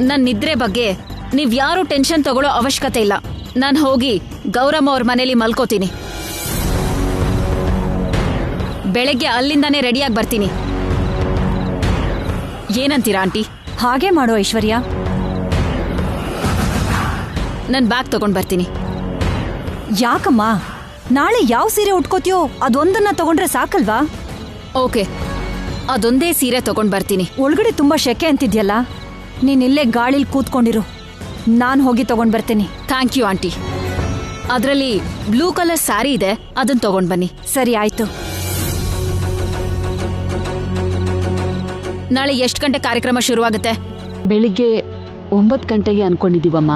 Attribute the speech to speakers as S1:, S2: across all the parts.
S1: ನನ್ನ ನಿದ್ರೆ ಬಗ್ಗೆ ನೀವ್ ಯಾರು ಟೆನ್ಷನ್ ತಗೊಳ್ಳೋ ಅವಶ್ಯಕತೆ ಇಲ್ಲ. ನಾನು ಹೋಗಿ ಗೌರಮ್ಮ ಅವ್ರ ಮನೇಲಿ ಮಲ್ಕೋತೀನಿ. ಬೆಳಗ್ಗೆ ಅಲ್ಲಿಂದಾನೇ ರೆಡಿಯಾಗಿ ಬರ್ತೀನಿ. ಏನಂತೀರಾ ಆಂಟಿ?
S2: ಹಾಗೆ ಮಾಡೋ ಐಶ್ವರ್ಯ.
S1: ನನ್ ಬ್ಯಾಗ್ ತಗೊಂಡ್ ಬರ್ತೀನಿ.
S2: ಯಾಕಮ್ಮ? ನಾಳೆ ಯಾವ ಸೀರೆ ಉಟ್ಕೋತೀಯೋ ಅದೊಂದನ್ನ ತಗೊಂಡ್ರೆ ಸಾಕಲ್ವಾ?
S1: ಓಕೆ, ಅದೊಂದೇ ಸೀರೆ ತಗೊಂಡ್ ಬರ್ತೀನಿ.
S2: ಒಳಗಡೆ ತುಂಬಾ ಶೆಕೆ ಅಂತಿದ್ಯಲ್ಲ, ನೀನಿಲ್ಲೇ ಗಾಳಿಲ್ ಕೂತ್ಕೊಂಡಿರು, ನಾನ್ ಹೋಗಿ ತಗೊಂಡ್ ಬರ್ತೀನಿ.
S1: Thank you aunty. ಅದರಲ್ಲಿ ಬ್ಲೂ ಕಲರ್ ಸ್ಯಾರಿ ಇದೆ, ಅದನ್ನ ತಗೊಂಡ್ ಬನ್ನಿ.
S2: ಸರಿ ಆಯ್ತು.
S1: ನಾಳೆ ಎಷ್ಟು ಗಂಟೆ ಕಾರ್ಯಕ್ರಮ ಶುರುವಾಗುತ್ತೆ?
S3: ಬೆಳಿಗ್ಗೆ 9 ಗಂಟೆಗೆ ಅನ್ಕೊಂಡಿದೀವಮ್ಮ.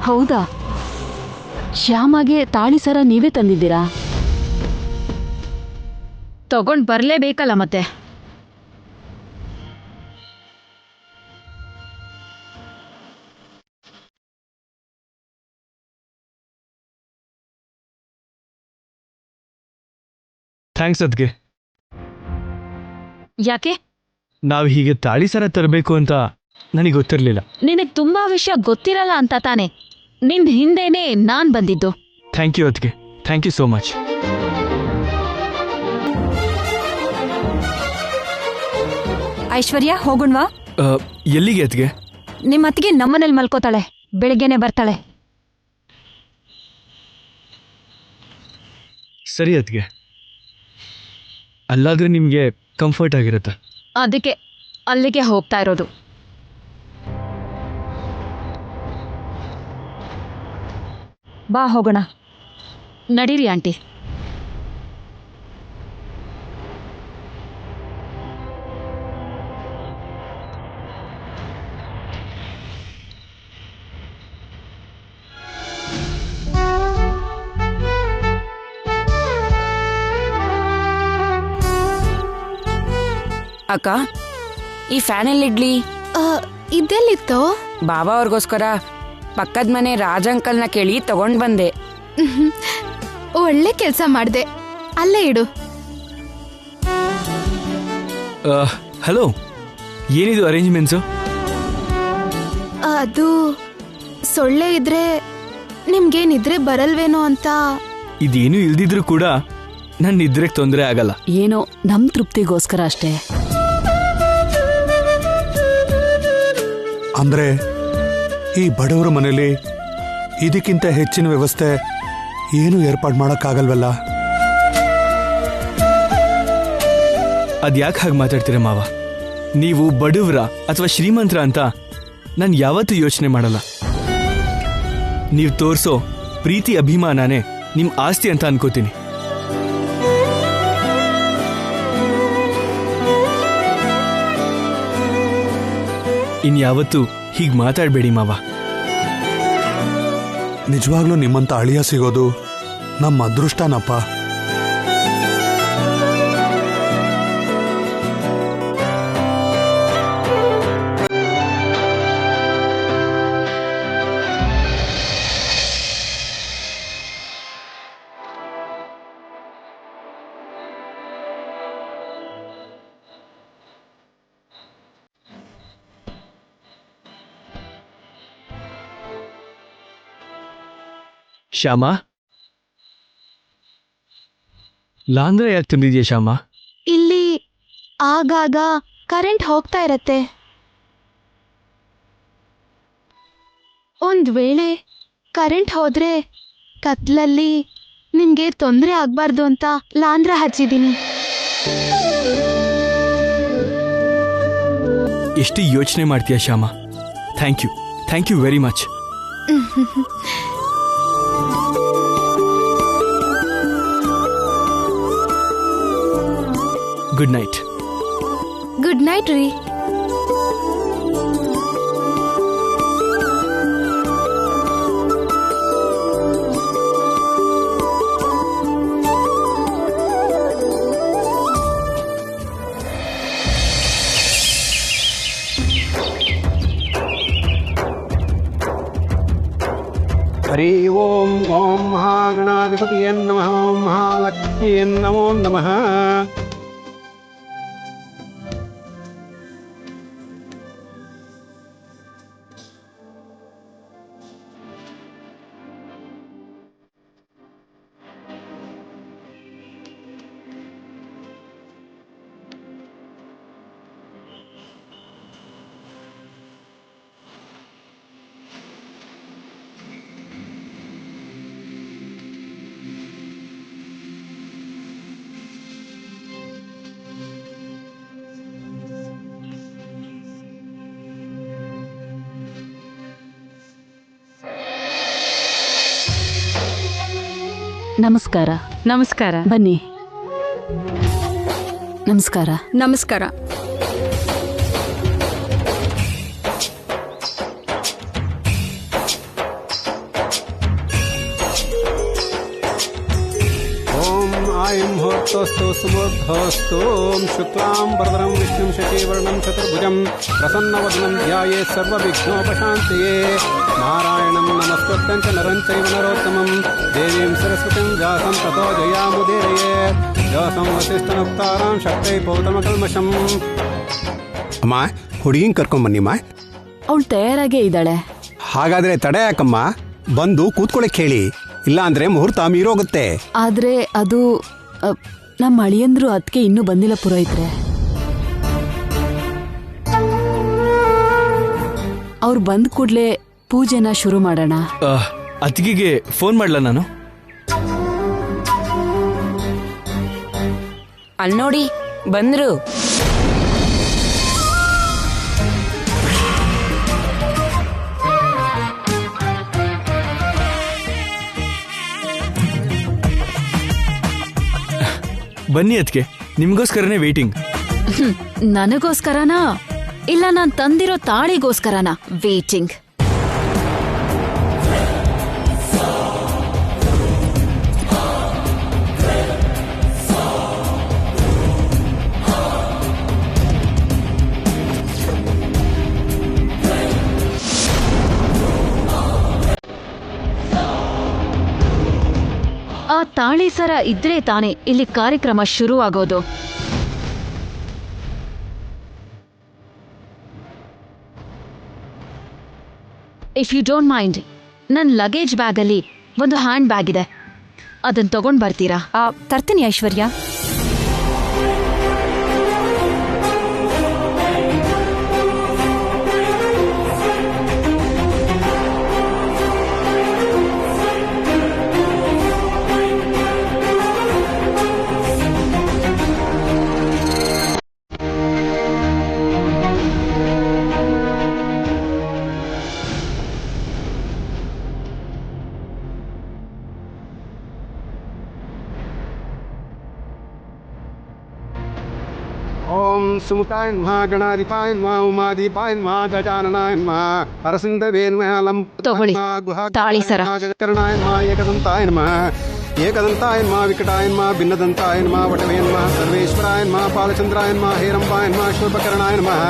S3: ಹೌದಾ? ಶ್ಯಾಮಗೆ ತಾಳಿ ಸರ ನೀವೇ ತಂದಿದ್ದೀರಾ?
S1: ತಗೊಂಡ್ ಬರ್ಲೇಬೇಕಲ್ಲ ಮತ್ತೆ.
S4: ಥ್ಯಾಂಕ್ಸ್ ಅದ್ಗೆ.
S1: ಯಾಕೆ?
S4: ನಾವು ಹೀಗೆ ತಾಳಿ ಸರ ತರಬೇಕು ಅಂತ ನನಗೆ ಗೊತ್ತಿರಲಿಲ್ಲ.
S1: ನಿನಗೆ ತುಂಬಾ ವಿಷಯ ಗೊತ್ತಿರಲ್ಲ ಅಂತ ತಾನೆ ನಿನ್ ಹಿಂದೆನೆ ನಾನ್ ಬಂದಿದ್ದು.
S4: ಥ್ಯಾಂಕ್ ಯು ಅದ್ಗೆ, thank you so much.
S2: Aishwarya, ಹೋಗೋಣವಾ?
S4: ಎಲ್ಲಿಗೆ ಅದ್ಗೆ?
S2: ನಿಮ್ಮ ಅತ್ತಿಗೆ ನಮ್ಮನೇಲಿ ಮಲ್ಕೋತಾಳೆ, ಬೆಳಿಗ್ಗೆನೆ ಬರ್ತಾಳೆ.
S4: ಸರಿ ಅದ್ಗೆ, ಅಲ್ಲಾದ್ರೆ ನಿಮಗೆ ಕಂಫರ್ಟ್ ಆಗಿರುತ್ತೆ.
S1: ಅದಕ್ಕೆ ಅಲ್ಲಿಗೆ ಹೋಗ್ತಾ ಇರೋದು.
S2: ಬಾ ಹೋಗೋಣ.
S1: ನಡೀರಿ ಆಂಟಿ.
S5: ಅಕ್ಕ, ಈ ಫ್ಯಾನ್ ಎಲ್ಲಿಡ್ಲಿ?
S6: ಇದೆಲ್ಲಿತ್ತೋ?
S5: ಬಾಬಾ ಅವ್ರಿಗೋಸ್ಕರ ಪಕ್ಕದ ಮನೆ ರಾಜ ಅಂಕಲ್ನ ಕೇಳಿ ತಗೊಂಡ್ ಬಂದೆ.
S6: ಒಳ್ಳೆ ಕೆಲಸ ಮಾಡ್ದೆ. ಅಲ್ಲೇ ಇಡು.
S4: ಹಲೋ, ಏನಿದು ಅರೇಂಜ್ಮೆಂಟ್ಸು?
S6: ಅದು ಸೊಳ್ಳೆ ಇದ್ರೆ ನಿಮ್ಗೆ ನಿದ್ರೆ ಬರಲ್ವೇನೋ ಅಂತ.
S4: ಇದೇನು ಇಲ್ದಿದ್ರು ಕೂಡ ನನ್ನ ನಿದ್ರೆಗೆ ತೊಂದರೆ ಆಗಲ್ಲ.
S3: ಏನೋ ನಮ್ ತೃಪ್ತಿಗೋಸ್ಕರ ಅಷ್ಟೇ.
S7: ಅಂದ್ರೆ ಈ ಬಡವರ ಮನೇಲಿ ಇದಕ್ಕಿಂತ ಹೆಚ್ಚಿನ ವ್ಯವಸ್ಥೆ ಏನು ಏರ್ಪಾಡು ಮಾಡೋಕ್ಕಾಗಲ್ವಲ್ಲ?
S4: ಅದ್ಯಾಕೆ ಹಾಗೆ ಮಾತಾಡ್ತೀರ ಮಾವ? ನೀವು ಬಡವ್ರ ಅಥವಾ ಶ್ರೀಮಂತರ ಅಂತ ನಾನು ಯಾವತ್ತೂ ಯೋಚನೆ ಮಾಡಲ್ಲ. ನೀವು ತೋರಿಸೋ ಪ್ರೀತಿ ಅಭಿಮಾನನೇ ನಿಮ್ಮ ಆಸ್ತಿ ಅಂತ ಅನ್ಕೋತೀನಿ. ಇನ್ಯಾವತ್ತೂ ಹೀಗೆ ಮಾತಾಡಬೇಡಿ ಮಾವ.
S7: ನಿಜವಾಗ್ಲೂ ನಿಮ್ಮಂತ ಅಳಿಯ ಸಿಗೋದು ನಮ್ಮ ಅದೃಷ್ಟನಪ್ಪ.
S4: ಶ್ಯಾಮ, ಲಾಂದ್ರೆ ಯಾಕೆ ತಂದಿದ್ಯಾ ಶ್ಯಾಮ?
S6: ಇಲ್ಲಿ ಆಗಾಗ ಕರೆಂಟ್ ಹೋಗ್ತಾ ಇರತ್ತೆ. ಒಂದ್ ವೇಳೆ ಕರೆಂಟ್ ಹೋದ್ರೆ ಕತ್ಲಲ್ಲಿ ನಿಮ್ಗೆ ತೊಂದರೆ ಆಗ್ಬಾರ್ದು ಅಂತ ಲಾಂದ್ರ ಹಚ್ಚಿದೀನಿ.
S4: ಎಷ್ಟು ಯೋಚನೆ ಮಾಡ್ತೀಯ ಶ್ಯಾಮ. Thank you very much. Good night.
S6: Good night ರೀ.
S8: ಹರಿ ಓಂ ಓಂ ಮಹಾಗಣಾಧಿಪತಿಯೇ ನಮಃ. ಓಂ ಮಹಾಲಕ್ಷ್ಮಿಯೇ ನಮೋ ನಮಃ.
S3: ನಮಸ್ಕಾರ.
S2: ನಮಸ್ಕಾರ.
S3: ಬನ್ನಿ. ನಮಸ್ಕಾರ.
S2: ನಮಸ್ಕಾರ.
S8: ಓಂ ಆಯಂ ಮುಹೂರ್ತೋಸ್ತು ಸುಮುಹೂರ್ತೋಸ್ತು. ಓಂ ಶುಕ್ಲಾಂ ವರದರಂ ವಿಷ್ಣುಂ ಶಶಿವರ್ಣಂ ಚತುರ್ಭುಜಂ ಪ್ರಸನ್ನವದನಂ ಧ್ಯಾಯೇತ್ ಸರ್ವವಿಘ್ನೋಪಶಾಂತಯೇ. ನಾರಾಯಣಂ ನಮಸ್ಕೃತ್ಯಂ ಚ ನರಂ ಚೈವ ನರೋತ್ತಮಂ ದೇವೀಂ ಸರಸ್ವತಿಂ ವ್ಯಾಸಂ ತತೋ ಜಯಾಮುದೀರಯೇತ್. ವ್ಯಾಸಂ ವಸಿಷ್ಠನಪ್ತಾರಾಂ ಶಕ್ತೈ ಪೌತಮಕಲ್ಮಷಂ. ಅಮ್ಮ, ಹುಡುಗಿನ ಕರ್ಕೊಂಬನ್ನಿಮ್ಮ.
S3: ಅವಳು ತಯಾರಾಗೇ ಇದ್ದಾಳೆ.
S8: ಹಾಗಾದ್ರೆ ತಡೆ ಯಾಕಮ್ಮ, ಬಂದು ಕೂತ್ಕೊಳ್ಳಕ್ಕೆ ಹೇಳಿ. ಇಲ್ಲ ಅಂದ್ರೆ ಮುಹೂರ್ತ ಮೀರೋಗುತ್ತೆ.
S3: ಆದ್ರೆ ಅದು ನಮ್ಮ ಅಳಿಯಂದ್ರು ಅದಕ್ಕೆ ಇನ್ನೂ ಬಂದಿಲ್ಲ ಪುರೋಹಿತ್ರೆ. ಅವ್ರು ಬಂದ ಕೂಡ್ಲೆ ಪೂಜೆನ ಶುರು ಮಾಡೋಣ.
S4: ಅತ್ತಿಗೆಗೆ ಫೋನ್ ಮಾಡ್ಲಾ ನಾನು?
S5: ಅಲ್ಲಿ ನೋಡಿ ಬಂದ್ರು.
S4: ಬನ್ನಿ ಅದ್ಕೆ, ನಿಮ್ಗೋಸ್ಕರನೇ ವೇಟಿಂಗ್.
S1: ನನಗೋಸ್ಕರನಾ ಇಲ್ಲ ನಾನ್ ತಂದಿರೋ ತಾಳಿಗೋಸ್ಕರನಾ ವೇಟಿಂಗ್? ಆ ತಾಳಿ ಸರ ಇದ್ರೆ ತಾನೇ ಇಲ್ಲಿ ಕಾರ್ಯಕ್ರಮ ಶುರು ಆಗೋದು. ಇಫ್ ಯು ಡೋಂಟ್ ಮೈಂಡ್, ನನ್ನ ಲಗೇಜ್ ಬ್ಯಾಗಲ್ಲಿ ಒಂದು ಹ್ಯಾಂಡ್ ಬ್ಯಾಗ್ ಇದೆ, ಅದನ್ನ ತಗೊಂಡ್ ಬರ್ತೀರಾ?
S2: ತರ್ತೀನಿ ಐಶ್ವರ್ಯ.
S8: ಓಂ ಸುಮುಖಾಯ ನಮಃ, ಗಣಾಧಿಪಾಯ ನಮಃ, ಉಮಾಧಿಪಾಯ ನಮಃ, ಗಜಾನನಾಯ ನಮಃ, ಹರಸಿಂಧವೇ ನಮಃ,
S1: ತಗೊಳ್ಳಿ ತಾಳಿ ಸರ.
S8: ಗಜಕರ್ಣಾಯ ನಮಃ, ಏಕದಂತಾಯ ನಮಃ, ಏಕದಂತಾಯ ನಮಃ, ವಿಕಟಾಯ ನಮಃ, ಭಿನ್ನದಂತಾಯ ನಮಃ, ವಟವೇ ನಮಃ, ಸರ್ವೇಶ್ವರಾಯ ನಮಃ, ಪಾಲಚಂದ್ರಾಯ ನಮಃ, ಹೇರಂಬಾಯ ನಮಃ, ಶೂರ್ಪಕರ್ಣಾಯ ನಮಃ.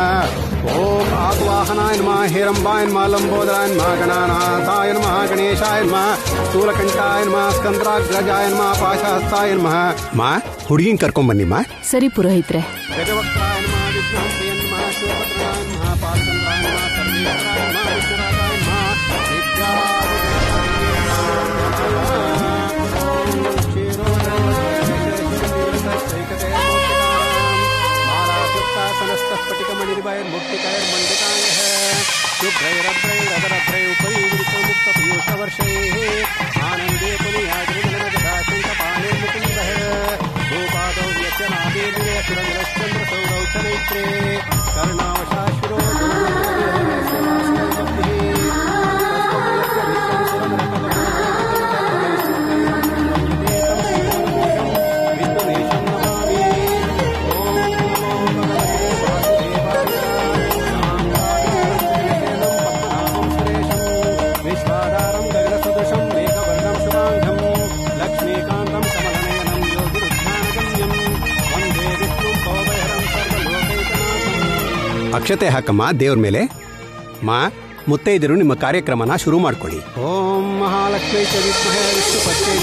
S8: ಓಂ ಆಗುವಾಹನಾಯ ನಮಃ, ಹೇರಂಬಾಯ ನಮಃ, ಲಂಬೋದರಾಯ ನಮಃ, ಗಣಾನಾಥಾಯ ನಮಃ, ಗಣೇಶಾಯ ನಮಃ, ಸ್ಥೂಲಕಂಠಾಯ ನಮಃ, ಸ್ಕಂದ್ರಾಗ್ರಜಾಯ ನಮಃ, ಪಾಶಹಸ್ತಾಯ ನಮಃ. ಮಾ, ಹುಡುಗಿನ ಕರ್ಕೊಂಬನ್ನಿಮ್ಮ.
S3: ಸರಿ ಪುರೋಹಿತ್ರೆ.
S8: ಗಜವಕ್ರಾಯ ನಮಃ, ವಿಘ್ನಹಂತೆಯ ನಮಃ, ಶೂರ್ಪಕರ್ಣಾಯ ನಮಃ, ಪಾಲಚಂದ್ರಾಯ ನಮಃ, ಸರ್ವೇಶ್ವರಾಯ ನಮಃ, ವಿಘ್ನರಾಜಾಯ ನಮಃ, शुभ्रैरभ्रैरगरभ्रै उपरि मुक्तपीयूषवर्षैः आनन्दे ಅಕ್ಷತೆ ಹಾಕಮ್ಮ ದೇವ್ರ ಮೇಲೆ. ಮಾ, ಮುತ್ತೈದರು ನಿಮ್ಮ ಕಾರ್ಯಕ್ರಮನ ಶುರು ಮಾಡ್ಕೊಳ್ಳಿ. ಓಂ ಮಹಾಲಕ್ಷ್ಮೀ ಚ ವಿದ್ಮಹೇ ವಿಷ್ಣು ಪತ್ನಿ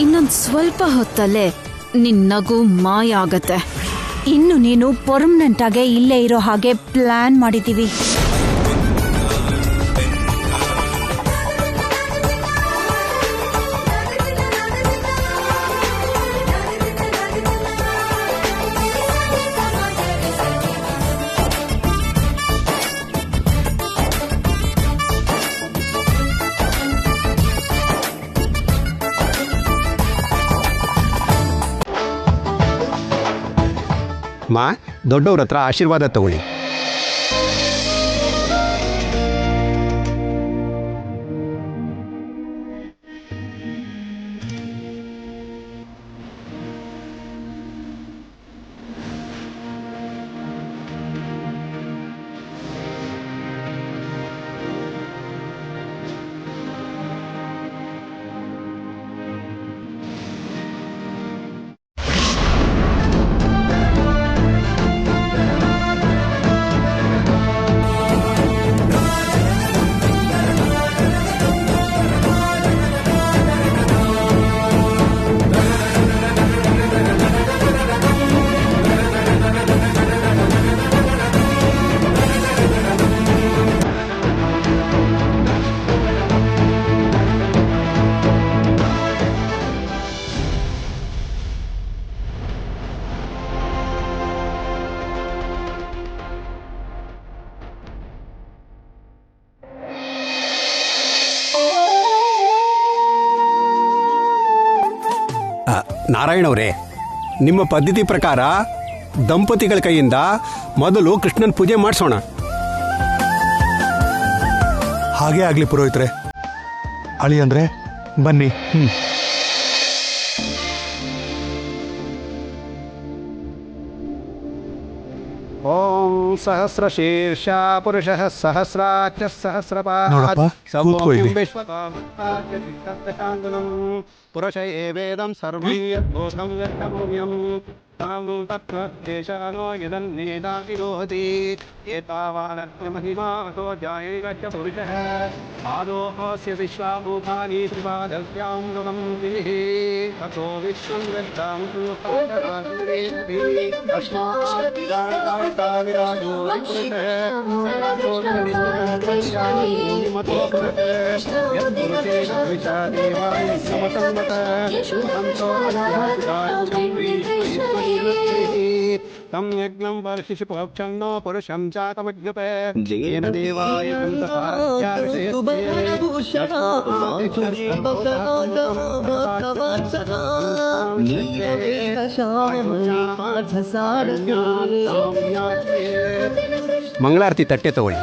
S1: ಇನ್ನೊಂದ್ ಸ್ವಲ್ಪ ಹೊತ್ತಲ್ಲೇ ನಿನ್ ನಗು ಮಾಯ ಆಗತ್ತೆ.
S2: ಇನ್ನು ನೀನು ಪರ್ಮನೆಂಟ್ ಆಗಿ ಇಲ್ಲೇ ಇರೋ ಹಾಗೆ ಪ್ಲಾನ್ ಮಾಡಿದೀವಿ.
S8: ಮಾ, ದೊಡ್ಡವ್ರ ಹತ್ರ ಆಶೀರ್ವಾದ ತಗೊಳ್ಳಿ. ನಾರಾಯಣ ಅವರೇ, ನಿಮ್ಮ ಪದ್ಧತಿ ಪ್ರಕಾರ ದಂಪತಿಗಳ ಕೈಯಿಂದ ಮೊದಲು ಕೃಷ್ಣನ್ ಪೂಜೆ ಮಾಡಿಸೋಣ.
S7: ಹಾಗೇ ಆಗ್ಲಿ ಪುರೋಹಿತ್ರೆ. ಅಳಿ ಅಂದ್ರೆ ಬನ್ನಿ.
S8: ಓಂ ಸಹಸ್ರ ಶೀರ್ಷ ಪುರುಷ ಸಹಸ್ರಾಕ್ಷ
S7: ನೋಡಪ್ಪ, ಕೂತ್ಕೋ ಇಲ್ಲಿ.
S8: ಪುರುಷ ಏವೇದಂ ಸರ್ವಂ ಯದ್ಭೂತಂ ಯದ್ಭವ್ಯಂ ತಾಂ ತತ್ವದೇಶಾನೋ ಯದನ್ನೇದಾತಿರೋತಿ ಏತಾವಾನತ್ಮಹಿಮಾಸೋ ಜಾಯೇಗಚ್ಚ ಪುರುಷಃ ಆದೋಹಸ್ಯ ವಿಶ್ವಾಭೂತಾನಿ ತ್ರಿಪಾದಸ್ಯಾಂ ಗಮಂ ವಿಃ ತಥೋ ವಿಶ್ವಂ ವೇದ್ದಾಂ ವಿರಾಜೋ ತಂ ಯಜ್ಞಂ ವರ್ಷಿಷು ಪಕ್ಷನ್ನೋ ಪುರುಷಂ ಚಾತಮಜ್ಞಪೆ ಜೇನ ದೇವಾಯ ಮಂಗಳಾರತಿ ತಟ್ಟೆ ತಗೊಳ್ಳಿ.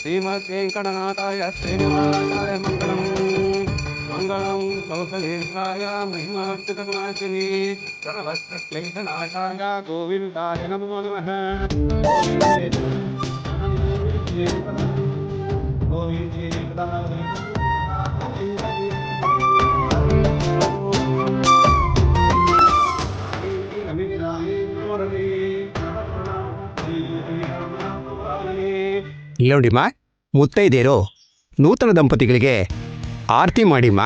S8: ಶ್ರೀಮದ್ವೆಂಕಟನಾಥಾಯ ಶ್ರೀನಿವಾಸಾಯ ಮಂಗಳಂ ಮಂಗಳಂ ಕೌಸಲೇಂದ್ರಾಯ ಮಹಿಮಾರ್ಚಿತನಾಶಿನಿ ಸರ್ವಸ್ತ್ರಕ್ಲೇಶನಾಶಾಯ ಗೋವಿಂದಾಯ ನಮೋ ನಮಃ. ನೋಡಿಮ್ಮ, ಮುತ್ತೈದೇರು ನೂತನ ದಂಪತಿಗಳಿಗೆ ಆರತಿ ಮಾಡಿಮ್ಮ.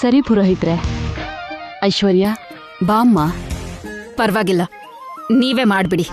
S3: ಸರಿ ಪುರೋಹಿತ್ರೆ. ಐಶ್ವರ್ಯ ಬಾಮ್ಮ.
S1: ಪರವಾಗಿಲ್ಲ, ನೀವೇ ಮಾಡ್ಬಿಡಿ.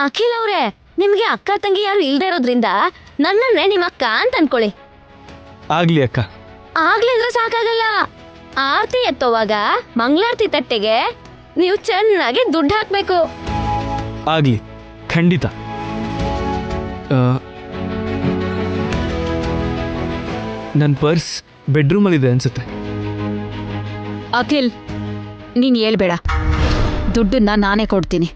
S9: ಅಖಿಲ್ ಅವ್ರೆ, ನಿಮ್ಗೆ ಅಕ್ಕ ತಂಗಿ ಯಾರು ಇಲ್ದೇ ಇರೋದ್ರಿಂದ ನನ್ನನ್ನೇ ನಿಮ್ಮ ಅಕ್ಕ ಅಂತ ಅನ್ಕೊಳ್ಳಿ.
S4: ಆಗ್ಲಿ ಅಕ್ಕ.
S9: ಆಗ್ಲಿದ್ರೆ ಸಾಕಾಗಲ್ಲ. ಆರತಿ ಎತ್ತೋವಾಗ ಮಂಗಳಾರತಿ ತಟ್ಟೆಗೆ ನೀವು ಚೆನ್ನಾಗಿ ದುಡ್ಡು ಹಾಕ್ಬೇಕು.
S4: ಆಗ್ಲಿ, ಖಂಡಿತ. ನನ್ನ ಪರ್ಸ್ ಬೆಡ್ರೂಮಲ್ಲಿದೆ ಅನ್ಸುತ್ತೆ.
S1: ಅಖಿಲ್, ನೀನ್ ಹೇಳ್ಬೇಡ, ದುಡ್ಡನ್ನ ನಾನೇ ಕೊಡ್ತೀನಿ.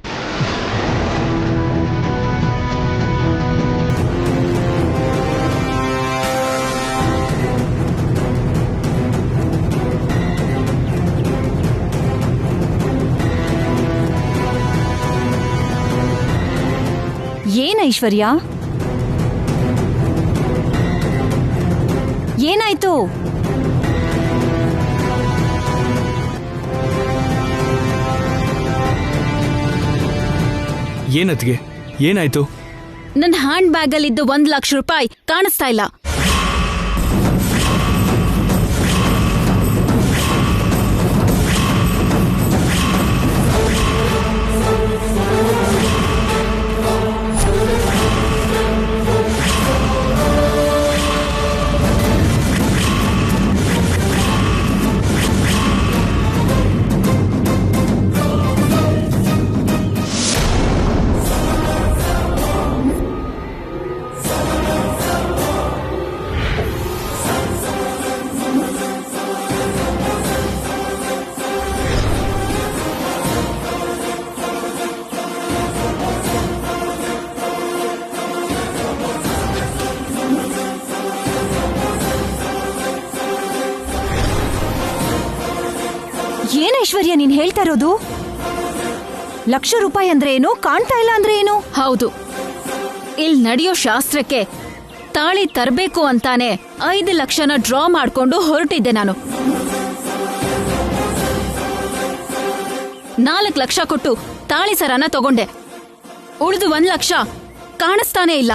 S2: ಏನ್ ಐಶ್ವರ್ಯ, ಏನಾಯ್ತು?
S4: ಏನತ್ಗೆ, ಏನಾಯ್ತು?
S1: ನನ್ನ ಹ್ಯಾಂಡ್ ಬ್ಯಾಗಲ್ಲಿದ್ದು 1 ಲಕ್ಷ ರೂಪಾಯಿ ಕಾಣಿಸ್ತಾ ಇಲ್ಲ.
S2: ಏನ್ ಐಶ್ವರ್ಯ ನೀನ್ ಹೇಳ್ತಾ ಇರೋದು? 1 ಲಕ್ಷ ರೂಪಾಯಿ ಅಂದ್ರೆ ಏನು, ಕಾಣ್ತಾ ಇಲ್ಲ ಅಂದ್ರೆ ಏನು?
S1: ಹೌದು, ಇಲ್ಲಿ ನಡೆಯೋ ಶಾಸ್ತ್ರಕ್ಕೆ ತಾಳಿ ತರಬೇಕು ಅಂತಾನೆ 5 ಲಕ್ಷನ ಡ್ರಾ ಮಾಡ್ಕೊಂಡು ಹೊರಟಿದ್ದೆ ನಾನು. 4 ಲಕ್ಷ ಕೊಟ್ಟು ತಾಳಿ ಸರನ ತಗೊಂಡೆ. ಉಳಿದು 1 ಲಕ್ಷ ಕಾಣಿಸ್ತಾನೆ ಇಲ್ಲ.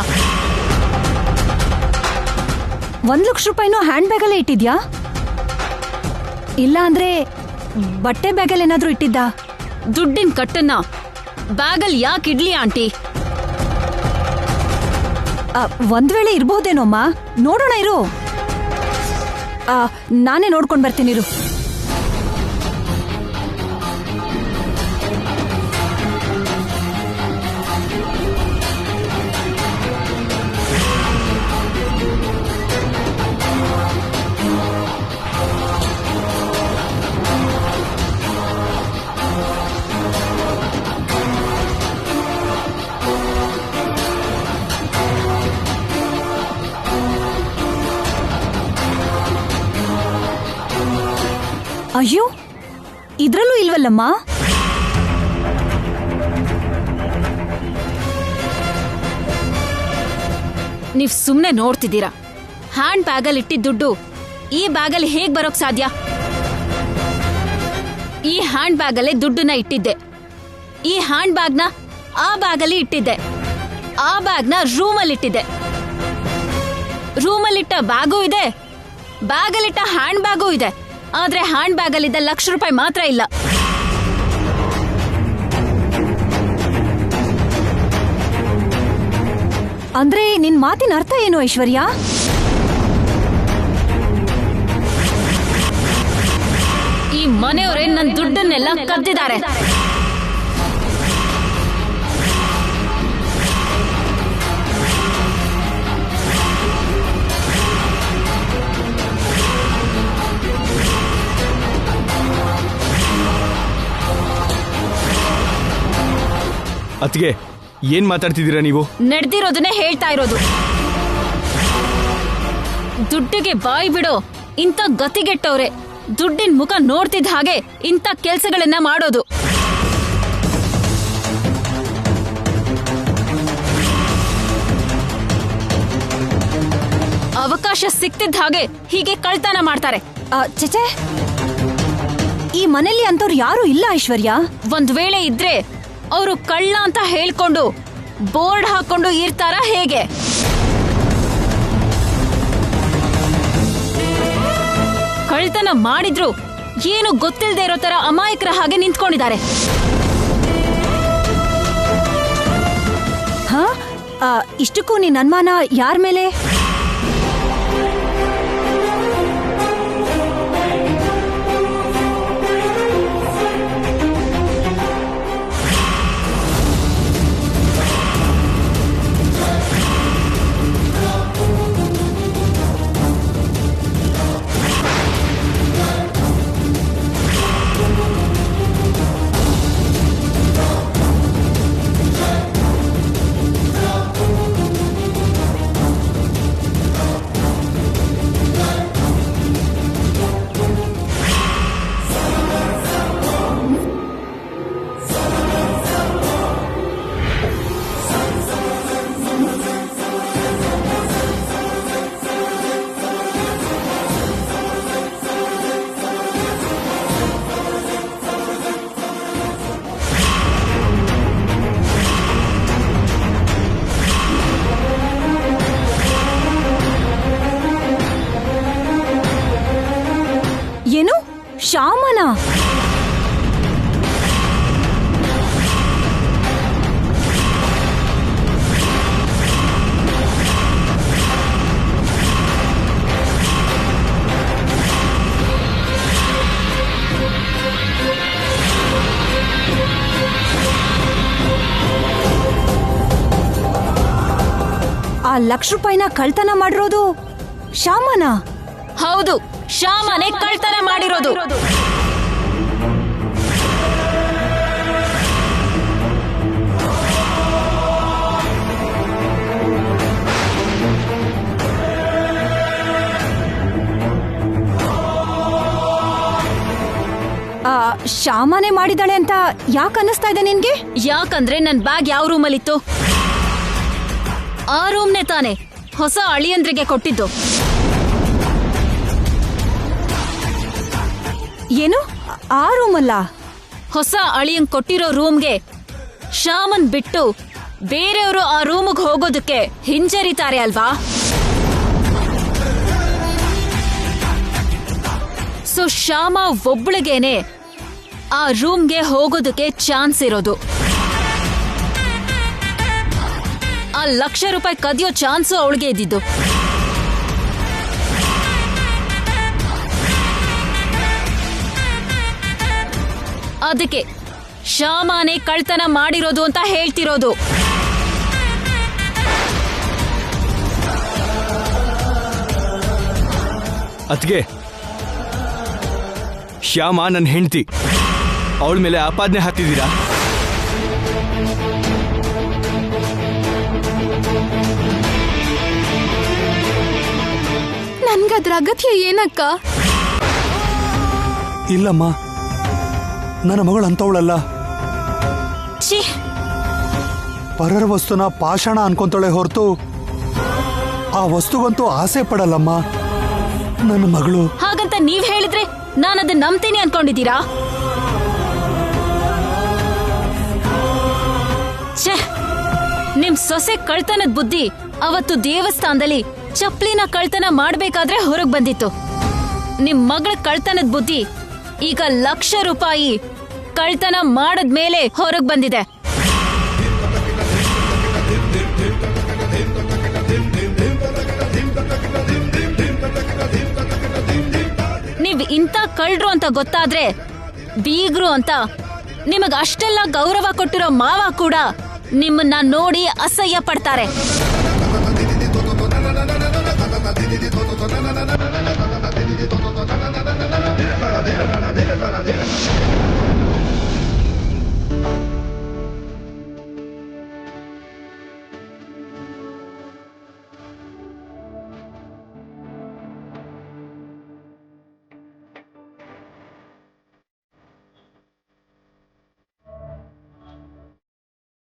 S2: 1 ಲಕ್ಷ ರೂಪಾಯಿನೂ ಹ್ಯಾಂಡ್ ಬ್ಯಾಗಲ್ಲೇ ಇಟ್ಟಿದ್ಯಾ? ಇಲ್ಲ ಅಂದ್ರೆ ಬಟ್ಟೆ ಬ್ಯಾಗಲ್ಲಿ ಏನಾದ್ರೂ ಇಟ್ಟಿದ್ದ?
S1: ದುಡ್ಡಿನ ಕಟ್ಟನ್ನ ಬ್ಯಾಗಲ್ ಯಾಕೆ ಇಡ್ಲಿ ಆಂಟಿ?
S2: ಒಂದ್ ವೇಳೆ ಇರ್ಬಹುದೇನೋಮ್ಮ, ನೋಡೋಣ ಇರು. ನಾನೇ ನೋಡ್ಕೊಂಡ್ ಬರ್ತೀನಿರು. ಅಯ್ಯೋ, ಇದ್ರಲ್ಲೂ ಇಲ್ವಲ್ಲಮ್ಮ.
S1: ನೀವ್ ಸುಮ್ನೆ ನೋಡ್ತಿದ್ದೀರಾ. ಹ್ಯಾಂಡ್ ಬ್ಯಾಗಲ್ಲಿ ಇಟ್ಟಿದ್ದ ದುಡ್ಡು ಈ ಬ್ಯಾಗಲ್ಲಿ ಹೇಗ್ ಬರೋಕ್ ಸಾಧ್ಯ? ಈ ಹ್ಯಾಂಡ್ ಬ್ಯಾಗಲ್ಲೇ ದುಡ್ಡನ್ನ ಇಟ್ಟಿದ್ದೆ. ಈ ಹ್ಯಾಂಡ್ ಬ್ಯಾಗ್ನ ಆ ಬ್ಯಾಗಲ್ಲಿ ಇಟ್ಟಿದ್ದೆ. ಆ ಬ್ಯಾಗ್ನ ರೂಮಲ್ಲಿ ಇಟ್ಟಿದ್ದೆ. ರೂಮಲ್ಲಿಟ್ಟ ಬ್ಯಾಗೂ ಇದೆ, ಬ್ಯಾಗಲ್ಲಿಟ್ಟ ಹ್ಯಾಂಡ್ ಬ್ಯಾಗೂ ಇದೆ. ಆದ್ರೆ ಹ್ಯಾಂಡ್ ಬ್ಯಾಗಲ್ಲಿದ್ದ 1 ಲಕ್ಷ ರೂಪಾಯಿ ಮಾತ್ರ ಇಲ್ಲ.
S2: ಅಂದ್ರೆ ನಿನ್ ಮಾತಿನ ಅರ್ಥ ಏನು ಐಶ್ವರ್ಯ?
S1: ಈ ಮನೆಯವರೇ ನನ್ನ ದುಡ್ಡನ್ನೆಲ್ಲ ಕದ್ದಿದ್ದಾರೆ.
S4: ಅತ್ಗೆ ಏನ್ ಮಾತಾಡ್ತಿದ್ದೀರಾ ನೀವು?
S1: ನಡೆದಿರೋದನ್ನೇ ಹೇಳ್ತಾ ಇರೋದು. ದುಡ್ಡಿಗೆ ಬಾಯಿ ಬಿಡೋ ಇಂಥ ಗತಿಗೆಟ್ಟವ್ರೆ ದುಡ್ಡಿನ ಮುಖ ನೋಡ್ತಿದ್ದ ಹಾಗೆ ಇಂಥ ಕೆಲ್ಸಗಳನ್ನ ಮಾಡೋದು. ಅವಕಾಶ ಸಿಕ್ತಿದ್ದ ಹಾಗೆ ಹೀಗೆ ಕಳ್ತನ ಮಾಡ್ತಾರೆ.
S2: ಚಚೆ, ಈ ಮನೇಲಿ ಅಂತವ್ರು ಯಾರು ಇಲ್ಲ ಐಶ್ವರ್ಯ.
S1: ಒಂದ್ ವೇಳೆ ಇದ್ರೆ ಅವರು ಕಳ್ಳ ಅಂತ ಹೇಳ್ಕೊಂಡು ಬೋರ್ಡ್ ಹಾಕೊಂಡು ಇರ್ತಾರ ಹೇಗೆ? ಕಳ್ತನ ಮಾಡಿದ್ರು ಏನು ಗೊತ್ತಿಲ್ಲದೆ ಇರೋ ತರ ಅಮಾಯಕರ ಹಾಗೆ ನಿಂತ್ಕೊಂಡಿದ್ದಾರೆ.
S2: ಹಾ, ಇಷ್ಟಕ್ಕೂ ನಿನ್ ಅನುಮಾನ ಯಾರ ಮೇಲೆ? ಏನು, ಶ್ಯಾಮನ? ಆ ₹1,00,000 ಕಳ್ತನ ಮಾಡಿರೋದು ಶ್ಯಾಮನ?
S1: ಹೌದು, ಶ್ಯಾಮನೇ ಕಳ್ತನ ಮಾಡಿರೋದು.
S2: ಶ್ಯಾಮನೇ ಮಾಡಿದಾಳೆ ಅಂತ ಯಾಕೆ ಅನ್ನಿಸ್ತಾ ಇದೆ ನಿನ್ಗೆ?
S1: ಯಾಕಂದ್ರೆ ನನ್ ಬ್ಯಾಗ್ ಯಾವ ರೂಮಲ್ಲಿತ್ತು? ಆ ರೂಮ್ನೇ ತಾನೆ ಹೊಸ ಅಳಿಯಂದ್ರಿಗೆ ಕೊಟ್ಟಿದ್ದು.
S2: ಏನು, ಆ ರೂಮಲ್ಲ?
S1: ಹೊಸ ಅಳಿಯಂಗ್ ಕೊಟ್ಟಿರೋ ರೂಮ್ಗೆ ಶ್ಯಾಮನ್ ಬಿಟ್ಟು ಬೇರೆಯವರು ಆ ರೂಮ್ಗೆ ಹೋಗೋದಕ್ಕೆ ಹಿಂಜರಿತಾರೆ ಅಲ್ವಾ? ಸೊ ಶ್ಯಾಮ ಒಬ್ಳಿಗೇನೆ ಆ ರೂಮ್ಗೆ ಹೋಗೋದಕ್ಕೆ ಚಾನ್ಸ್ ಇರೋದು. ಆ ₹1,00,000 ಕದಿಯೋ ಚಾನ್ಸು ಅವಳಿಗೆ ಇದ್ದಿದ್ದು. ಅದಕ್ಕೆ ಶ್ಯಾಮನೇ ಕಳ್ತನ ಮಾಡಿರೋದು ಅಂತ ಹೇಳ್ತಿರೋದು.
S4: ಅತ್ಗೆ, ಶ್ಯಾಮ ನನ್ನ ಹೆಂಡತಿ, ಅವಳ ಮೇಲೆ ಆಪಾದನೆ ಹಾಕ್ತಿದ್ದೀರಾ?
S6: ನನ್ಗದ್ರ ಅಗತ್ಯ ಏನಕ್ಕ?
S7: ಇಲ್ಲಮ್ಮ, ನನ್ನ ಮಗಳು ಅಂತವಳಲ್ಲ.
S1: ಛೀ,
S7: ಪರರ ವಸ್ತುನ ಪಾಷಾಣ ಅನ್ಕೊಂತಾಳೆ ಹೊರತು ಆ ವಸ್ತುಗಂತೂ ಆಸೆ ಪಡಲ್ಲಮ್ಮ ನನ್ನ ಮಗಳು.
S1: ಹಾಗಂತ ನೀವ್ ಹೇಳಿದ್ರೆ ನಾನದನ್ನ ನಂಬ್ತೀನಿ ಅನ್ಕೊಂಡಿದ್ದೀರಾ? ಛೇ, ನಿಮ್ ಸೊಸೆ ಕಳ್ತನದ ಬುದ್ಧಿ ಅವತ್ತು ದೇವಸ್ಥಾನದಲ್ಲಿ ಚಪ್ಲಿನ ಕಳ್ತನ ಮಾಡ್ಬೇಕಾದ್ರೆ ಹೊರಗ್ ಬಂದಿತ್ತು. ನಿಮ್ ಮಗಳ ಕಳ್ತನದ ಬುದ್ಧಿ ಈಗ ₹1,00,000 ಕಳ್ತನ ಮಾಡದ್ಮೇಲೆ ಹೊರಗ್ ಬಂದಿದೆ. ನೀವ್ ಇಂಥ ಕಳ್ರು ಅಂತ ಗೊತ್ತಾದ್ರೆ ಬೀಗ್ರು ಅಂತ ನಿಮಗ್ ಅಷ್ಟೆಲ್ಲ ಗೌರವ ಕೊಟ್ಟಿರೋ ಮಾವ ಕೂಡ ನಿಮ್ಮನ್ನ ನೋಡಿ ಅಸಹ್ಯ ಪಡ್ತಾರೆ.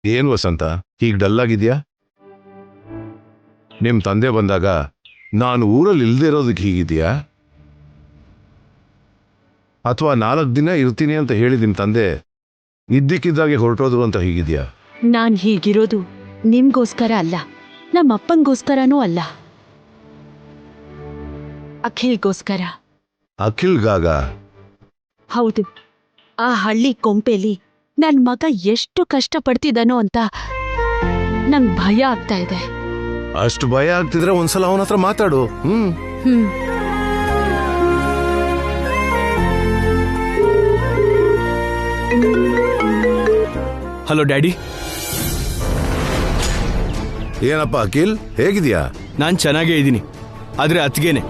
S10: ಏನ್ ವಸಂತ ಹೀಗ್ ಡಲ್ ಆಗಿದ್ಯಾ? ನಿಮ್ ತಂದೆ ಬಂದಾಗ ನಾನು ಊರಲ್ಲಿ ಇಲ್ದೇ ಇರೋದಕ್ಕೆ ಹೀಗಿದ್ಯಾ? ಅಥವಾ 4 ದಿನ ಇರ್ತೀನಿ ಅಂತ ಹೇಳಿ ನಿಮ್ ತಂದೆ ಇದ್ದಕ್ಕಿದ್ದಾಗೆ ಹೊರಟೋದು ಅಂತ ಹೀಗಿದ್ಯಾ?
S3: ನಾನ್ ಹೀಗಿರೋದು ನಿಮ್ಗೋಸ್ಕರ ಅಲ್ಲ, ನಮ್ಮಪ್ಪಂಗೋಸ್ಕರನೂ ಅಲ್ಲ, ಅಖಿಲ್ಗೋಸ್ಕರ.
S10: ಅಖಿಲ್ಗಾಗ?
S3: ಹೌದು, ಆ ಹಳ್ಳಿ ಕೊಂಪೆಲಿ ನನ್ ಮಗ ಎಷ್ಟು ಕಷ್ಟಪಡ್ತಿದ್ದಾನೋ ಅಂತ ನಂಗ್ ಭಯ ಆಗ್ತಾ ಇದೆ.
S10: ಅಷ್ಟು ಭಯ ಆಗ್ತಿದ್ರೆ ಒಂದ್ಸಲ ಅವನ ಹತ್ರ ಮಾತಾಡು.
S4: Hello daddy.
S10: ಏನಪ್ಪ ಅಖಿಲ್, ಹೇಗಿದ್ಯಾ?
S4: ನಾನು ಚೆನ್ನಾಗೇ ಇದ್ದೀನಿ, ಆದ್ರೆ ಅತ್ಗೇನೆ.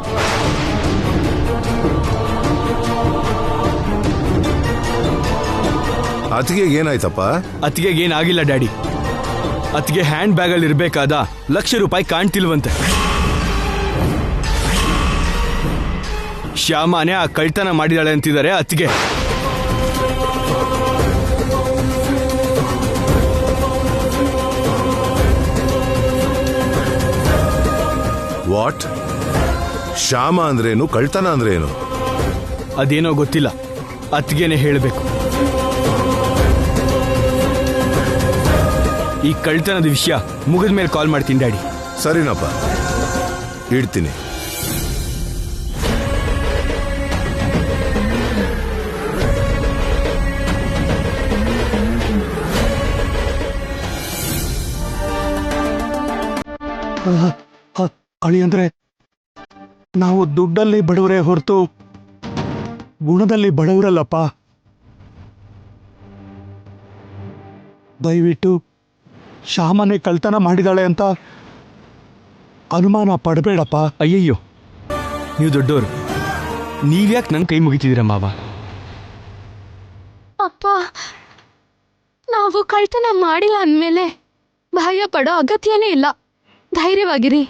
S10: ಅತಿಗೆ ಏನಾಯ್ತಪ್ಪ?
S4: ಅತ್ತಿಗೆಗೆ ಏನಾಗಿಲ್ಲ ಡ್ಯಾಡಿ. ಅತ್ತಿಗೆ ಹ್ಯಾಂಡ್ ಬ್ಯಾಗಲ್ಲಿ ಇರಬೇಕಾದ ₹1,00,000 ಕಾಣ್ತಿಲ್ವಂತೆ. ಶ್ಯಾಮಾನೆ ಆ ಕಳ್ತನ ಮಾಡಿದಾಳೆ ಅಂತಿದ್ದಾರೆ ಅತ್ತಿಗೆ.
S10: ವಾಟ್? ಶ್ಯಾಮ ಅಂದ್ರೇನು, ಕಳ್ತನ ಅಂದ್ರೇನು?
S4: ಅದೇನೋ ಗೊತ್ತಿಲ್ಲ, ಅತ್ತಿಗೆನೆ ಹೇಳಬೇಕು. ಈ ಕಳ್ತನದ ವಿಷಯ ಮುಗಿದ ಮೇಲೆ ಕಾಲ್ ಮಾಡ್ತೀನಿ ಡ್ಯಾಡಿ.
S10: ಸರಿನಪ್ಪ, ಇಡ್ತೀನಿ.
S8: ಅಳಿಯಂದ್ರೆ ನಾವು ದುಡ್ಡಲ್ಲಿ ಬಡವರೇ ಹೊರತು ಗುಣದಲ್ಲಿ ಬಡವರಲ್ಲಪ್ಪ. ದಯವಿಟ್ಟು ಶ್ಯಾಮನೆ ಕಳ್ತನ ಮಾಡಿದಾಳೆ ಅಂತ ಅನುಮಾನ ಪಡಬೇಡಪ್ಪ.
S4: ಅಯ್ಯಯ್ಯೋ, ನೀವು ದೊಡ್ಡವರು, ನೀವ್ಯಾಕೆ ನನ್ನ ಕೈ ಮುಗಿತಿದ್ದೀರ ಮಾವ?
S6: ಅಪ್ಪ, ನಾವು ಕಳ್ತನ ಮಾಡಿಲ್ಲ ಅಂದಮೇಲೆ ಭಯ ಪಡೋ ಅಗತ್ಯನೇ ಇಲ್ಲ. ಧೈರ್ಯವಾಗಿರಿ.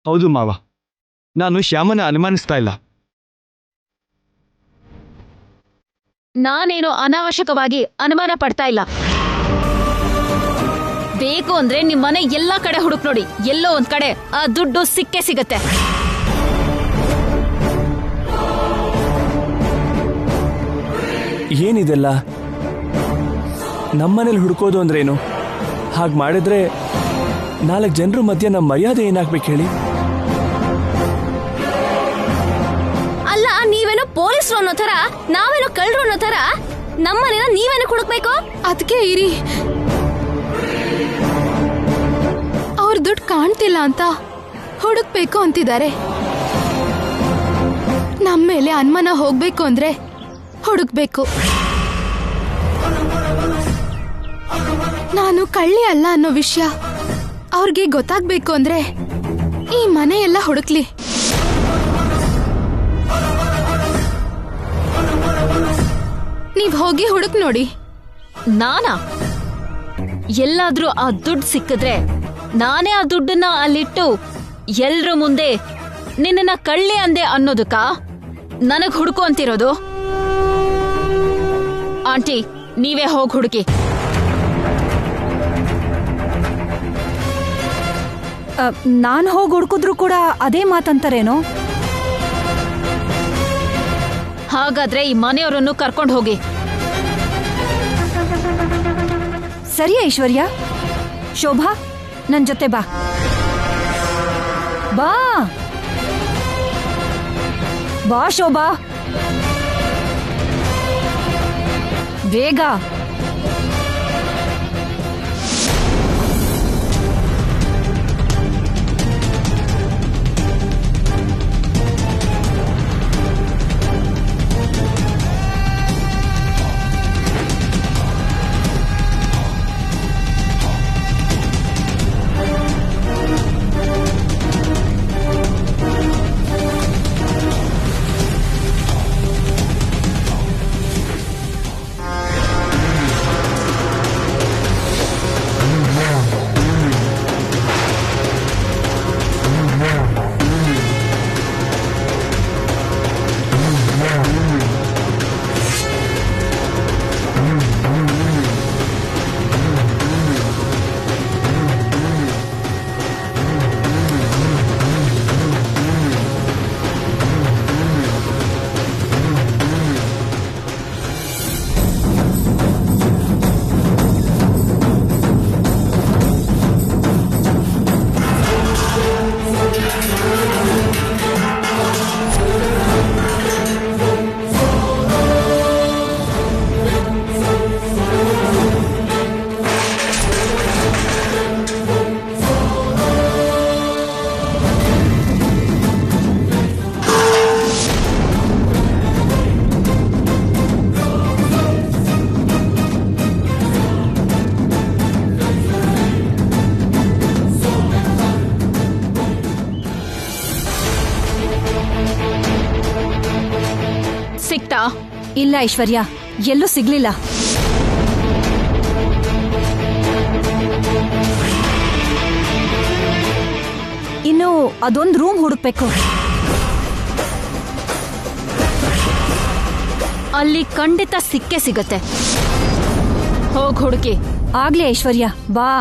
S4: ಹೌದು ಮಾವ, ನಾನು ಶ್ಯಾಮನ ಅನುಮಾನಿಸ್ತಾ ಇಲ್ಲ.
S1: ನಾನೇನು ಅನಾವಶ್ಯಕವಾಗಿ ಅನುಮಾನ ಪಡ್ತಾ ಇಲ್ಲ. ಬೇಕು ಅಂದ್ರೆ ನಿಮ್ ಮನೆ ಎಲ್ಲಾ ಕಡೆ ಹುಡುಕ್ ನೋಡಿ, ಎಲ್ಲೋ ಒಂದ್ ಕಡೆ ಆ ದುಡ್ಡು ಸಿಕ್ಕೇ ಸಿಗತ್ತೆ.
S11: ಏನಿದೆಲ್ಲ? ನಮ್ಮನೇಲಿ ಹುಡುಕೋದು ಅಂದ್ರೇನು? ಹಾಗೆ ಮಾಡಿದ್ರೆ 4 ಜನರ ಮಧ್ಯೆ ನಮ್ಮ ಮರ್ಯಾದೆ ಏನಾಗ್ಬೇಕು ಹೇಳಿ?
S9: ಅಲ್ಲ, ನೀವೇನೋ ಪೊಲೀಸರು ಅನ್ನೋ ತರ, ನಾವೇನೋ ಕಳ್ಳರು ಅನ್ನೋ ತರ ನಮ್ಮನೇನ ನೀವೇನೋ ಹುಡುಕ್ಬೇಕು?
S6: ಅದಕ್ಕೆ ಇರಿ, ಅವ್ರ ದುಡ್ಡು ಕಾಣ್ತಿಲ್ಲ ಅಂತ ಹುಡುಕ್ಬೇಕು ಅಂತಿದ್ದಾರೆ. ನಮ್ಮ ಮೇಲೆ ಅನುಮಾನ ಹೋಗ್ಬೇಕು ಅಂದ್ರೆ ಹುಡುಕ್ಬೇಕು. ನಾನು ಕಳ್ಳಿ ಅಲ್ಲ ಅನ್ನೋ ವಿಷಯ ಅವ್ರಿಗೆ ಗೊತ್ತಾಗ್ಬೇಕು ಅಂದ್ರೆ ಈ ಮನೆ ಎಲ್ಲ ಹುಡುಕ್ಲಿ. ನೀವ್ ಹೋಗಿ ಹುಡುಕ್ ನೋಡಿ.
S1: ನಾನಾ? ಎಲ್ಲಾದ್ರೂ ಆ ದುಡ್ಡು ಸಿಕ್ಕಿದ್ರೆ ನಾನೇ ಆ ದುಡ್ಡನ್ನ ಅಲ್ಲಿಟ್ಟು ಎಲ್ರ ಮುಂದೆ ನಿನ್ನ ಕಳ್ಳಿ ಅಂದೆ ಅನ್ನೋದಕ್ಕ ನನಗ್ ಹುಡುಕು ಅಂತಿರೋದು? ಆಂಟಿ, ನೀವೇ ಹೋಗಿ ಹುಡುಕಿ.
S2: ನಾನ್ ಹೋಗಿ ಹುಡುಕಿದ್ರು ಕೂಡ ಅದೇ ಮಾತಂತಾರೇನೋ?
S1: ಹಾಗಾದ್ರೆ ಈ ಮನೆಯವರನ್ನು ಕರ್ಕೊಂಡು ಹೋಗಿ.
S2: ಸರಿ ಐಶ್ವರ್ಯ. ಶೋಭಾ, ನನ್ ಜೊತೆ ಬಾ. ಬಾ ಬಾ ಶೋಭಾ, ಬೇಗ.
S1: ಸಿಕ್ತಾ?
S2: ಇಲ್ಲ ಐಶ್ವರ್ಯ, ಎಲ್ಲೂ ಸಿಗ್ಲಿಲ್ಲ. ಇನ್ನು ಅದೊಂದು ರೂಮ್ ಹುಡುಕ್ಬೇಕು.
S1: ಅಲ್ಲಿ ಖಂಡಿತ ಸಿಕ್ಕೇ ಸಿಗತ್ತೆ. ಹೋಗ್ ಹುಡುಕಿ.
S2: ಆಗ್ಲಿ ಐಶ್ವರ್ಯ, ಬಾ.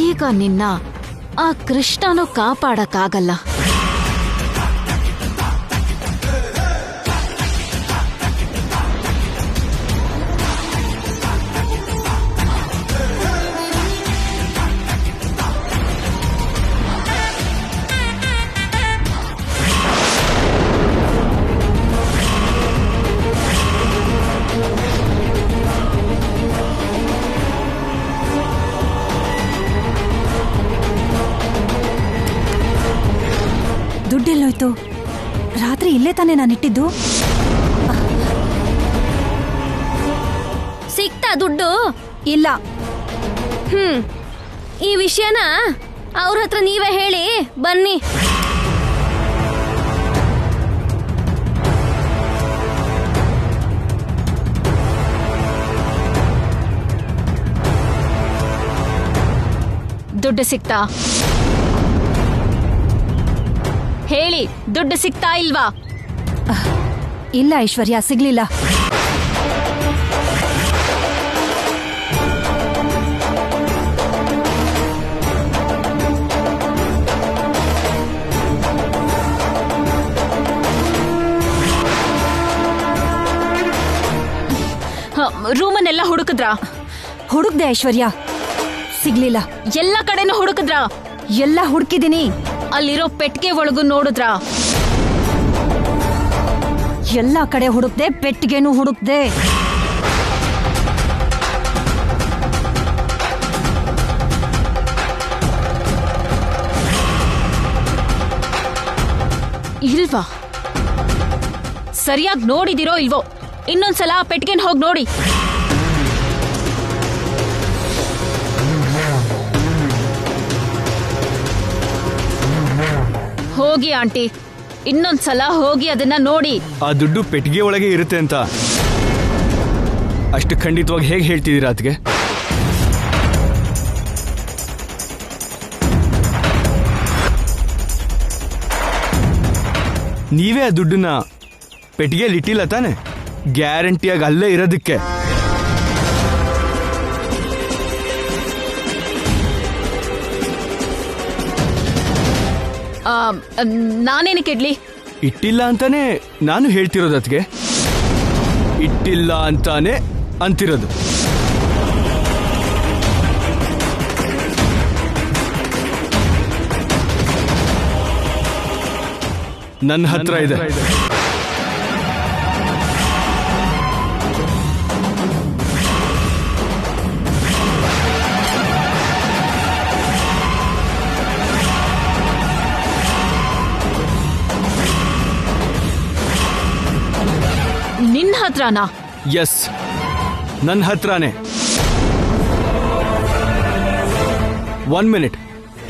S1: ಈಗ ನಿನ್ನ ಆ ಕೃಷ್ಣನು ಕಾಪಾಡಕ್ಕಾಗಲ್ಲ.
S2: ದುಡ್ಡೆಲ್ಲೋಯ್ತು? ರಾತ್ರಿ ಇಲ್ಲೇ ತಾನೇ ನಾನಿಟ್ಟಿದ್ದು.
S9: ಸಿಕ್ತಾ ದುಡ್ಡು?
S2: ಇಲ್ಲ.
S9: ಈ ವಿಷಯನ ಅವ್ರ ಹತ್ರ ನೀವೇ ಹೇಳಿ ಬನ್ನಿ.
S1: ದುಡ್ಡು ಸಿಕ್ತಾ? ಹೇಳಿ, ದುಡ್ಡು ಸಿಕ್ತಾ ಇಲ್ವಾ?
S2: ಇಲ್ಲ ಐಶ್ವರ್ಯ, ಸಿಗ್ಲಿಲ್ಲ.
S1: ರೂಮನ್ನೆಲ್ಲ ಹುಡುಕಿದ್ರಾ?
S2: ಹುಡುಕ್ದೆ ಐಶ್ವರ್ಯ, ಸಿಗ್ಲಿಲ್ಲ.
S1: ಎಲ್ಲ ಕಡೆನೂ ಹುಡುಕಿದ್ರಾ?
S2: ಎಲ್ಲ ಹುಡುಕಿದೀನಿ.
S1: ಅಲ್ಲಿರೋ ಪೆಟ್ಟಿಗೆ ಒಳಗೂ ನೋಡಿದ್ರಾ?
S2: ಎಲ್ಲ ಕಡೆ ಹುಡುಕ್ದೆ, ಪೆಟ್ಟಿಗೆನೂ ಹುಡುಕ್ದೆ.
S1: ಇಲ್ವಾ? ಸರಿಯಾಗಿ ನೋಡಿದಿರೋ ಇಲ್ವೋ? ಇನ್ನೊಂದ್ಸಲ ಆ ಪೆಟ್ಟಿಗೆನ ಹೋಗಿ ನೋಡಿ. ಹೋಗಿ ಆಂಟಿ, ಇನ್ನೊಂದ್ಸಲ ಹೋಗಿ ಅದನ್ನ ನೋಡಿ.
S4: ಆ ದುಡ್ಡು ಪೆಟ್ಟಿಗೆ ಒಳಗೆ ಇರುತ್ತೆ ಅಂತ ಅಷ್ಟು ಖಂಡಿತವಾಗಿ ಹೇಗೆ ಹೇಳ್ತಿದ್ದೀರಾ ಅತ್ಗೆ? ನೀವೇ ಆ ದುಡ್ಡನ್ನ ಪೆಟ್ಟಿಗೆಯಲ್ಲಿ ಇಟ್ಟಿಲ್ಲ ತಾನೆ? ಗ್ಯಾರಂಟಿಯಾಗಿ ಅಲ್ಲೇ ಇರೋದಕ್ಕೆ.
S1: ನಾನೇನಕ್ಕೆ ಇಡ್ಲಿ?
S4: ಇಟ್ಟಿಲ್ಲ ಅಂತಾನೆ ನಾನು ಹೇಳ್ತಿರೋದು ಅತ್ಗೆ. ಇಟ್ಟಿಲ್ಲ ಅಂತಾನೆ ಅಂತಿರೋದು. ನನ್ನ ಹತ್ರ ಇದೆ.
S1: ನಿನ್ನ ಹತ್ರನಾ?
S4: ಎಸ್, ನನ್ನ ಹತ್ರನೇ. 1 ಮಿನಿಟ್,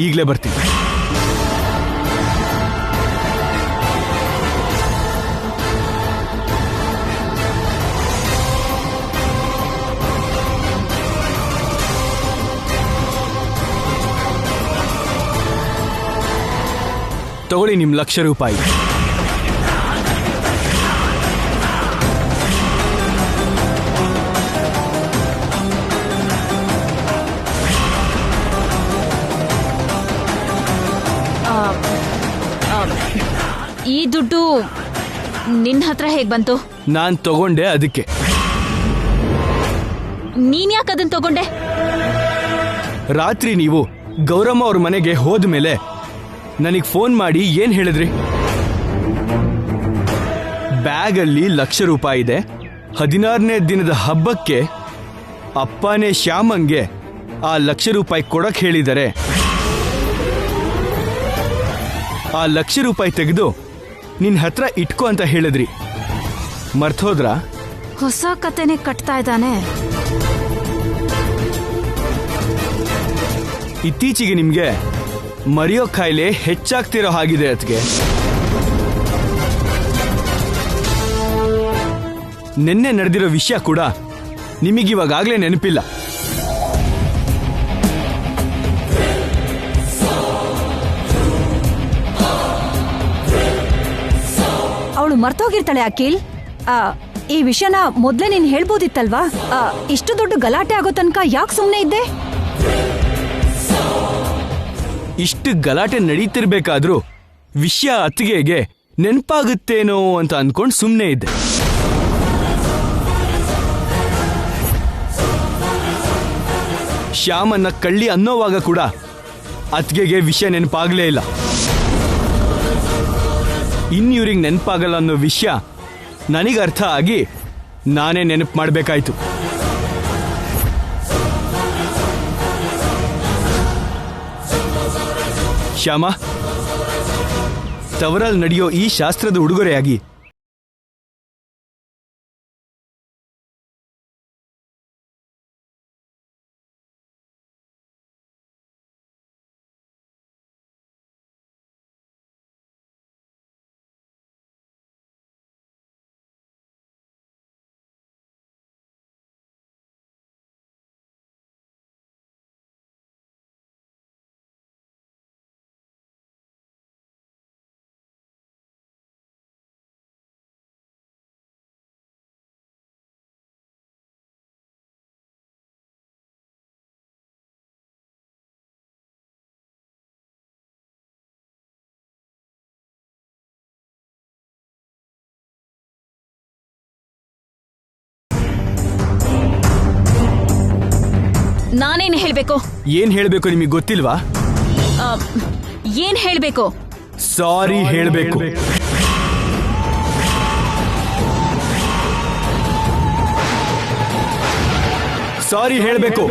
S4: ಈಗಲೇ ಬರ್ತೀನಿ. ತಗೊಳ್ಳಿ ನಿಮ್ಮ ₹1,00,000.
S1: ಈ ದುಡ್ಡು ನಿನ್ನ ಹತ್ರ ಹೇಗ್ ಬಂತು?
S4: ನಾನ್ ತಗೊಂಡೆ, ಅದಕ್ಕೆ.
S1: ನೀನ್ ಯಾಕೆ ಅದನ್ನ ತಗೊಂಡೆ?
S4: ರಾತ್ರಿ ನೀವು ಗೌರಮ್ಮ ಅವ್ರ ಮನೆಗೆ ಹೋದ್ಮೇಲೆ ನನಗೆ ಫೋನ್ ಮಾಡಿ ಏನ್ ಹೇಳಿದ್ರಿ? ಬ್ಯಾಗಲ್ಲಿ ₹1,00,000 ಇದೆ. 16ನೇ ದಿನದ ಹಬ್ಬಕ್ಕೆ ಅಪ್ಪನೇ ಶ್ಯಾಮಂಗೆ ಆ ₹1,00,000 ಕೊಡಕ್ ಹೇಳಿದರೆ ಆ ₹1,00,000 ತೆಗೆದು ನಿನ್ ಹತ್ರ ಇಟ್ಕೋ ಅಂತ ಹೇಳಿದ್ರಿ. ಮರ್ತೋದ್ರ?
S1: ಹೊಸ ಕತೆನೆ ಕಟ್ತಾ ಇದ್ದಾನೆ.
S4: ಇತ್ತೀಚೆಗೆ ನಿಮ್ಗೆ ಮರೆಯೋ ಕಾಯಿಲೆ ಹೆಚ್ಚಾಗ್ತಿರೋ ಹಾಗಿದೆ. ಅದಕ್ಕೆ ನಿನ್ನೆ ನಡೆದಿರೋ ವಿಷಯ ಕೂಡ ನಿಮಗಿವಾಗಲೇ ನೆನಪಿಲ್ಲ.
S2: ಅವಳು ಮರ್ತೋಗಿರ್ತಾಳೆ ಅಖಿಲ್. ಈ ವಿಷಯನ ಮೊದ್ಲೇ ನೀನ್ ಹೇಳ್ಬೋದಿತ್ತಲ್ವಾ? ಇಷ್ಟು ದೊಡ್ಡ ಗಲಾಟೆ ಆಗೋ ತನಕ ಯಾಕೆ ಸುಮ್ನೆ ಇದ್ದೆ?
S4: ಇಷ್ಟು ಗಲಾಟೆ ನಡೀತಿರ್ಬೇಕಾದ್ರೂ ವಿಷಯ ಅತ್ತಿಗೆಗೆ ನೆನಪಾಗುತ್ತೇನೋ ಅಂತ ಅನ್ಕೊಂಡು ಸುಮ್ಮನೆ ಇದ್ದೆ. ಶ್ಯಾಮನ್ನ ಕಳ್ಳಿ ಅನ್ನೋವಾಗ ಕೂಡ ಅತ್ತಿಗೆಗೆ ವಿಷಯ ನೆನಪಾಗ್ಲೇ ಇಲ್ಲ. ಇವ್ರಿಗೆ ನೆನಪಾಗಲ್ಲ ಅನ್ನೋ ವಿಷಯ ನನಗೆ ಅರ್ಥ ಆಗಿ ನಾನೇ ನೆನಪು ಮಾಡಬೇಕಾಯ್ತು. ಶ್ಯಾಮ, ತವರಲ್ಲಿ ನಡೆಯೋ ಈ ಶಾಸ್ತ್ರದ ಉಡುಗೊರೆಯಾಗಿ
S1: ನಾನೇನ್ ಹೇಳ್ಬೇಕು?
S4: ಏನ್ ಹೇಳ್ಬೇಕು ನಿಮಗೆ ಗೊತ್ತಿಲ್ವಾ?
S1: ಏನ್ ಹೇಳ್ಬೇಕು?
S4: ಸಾರಿ ಹೇಳ್ಬೇಕು. ಸಾರಿ ಹೇಳ್ಬೇಕು.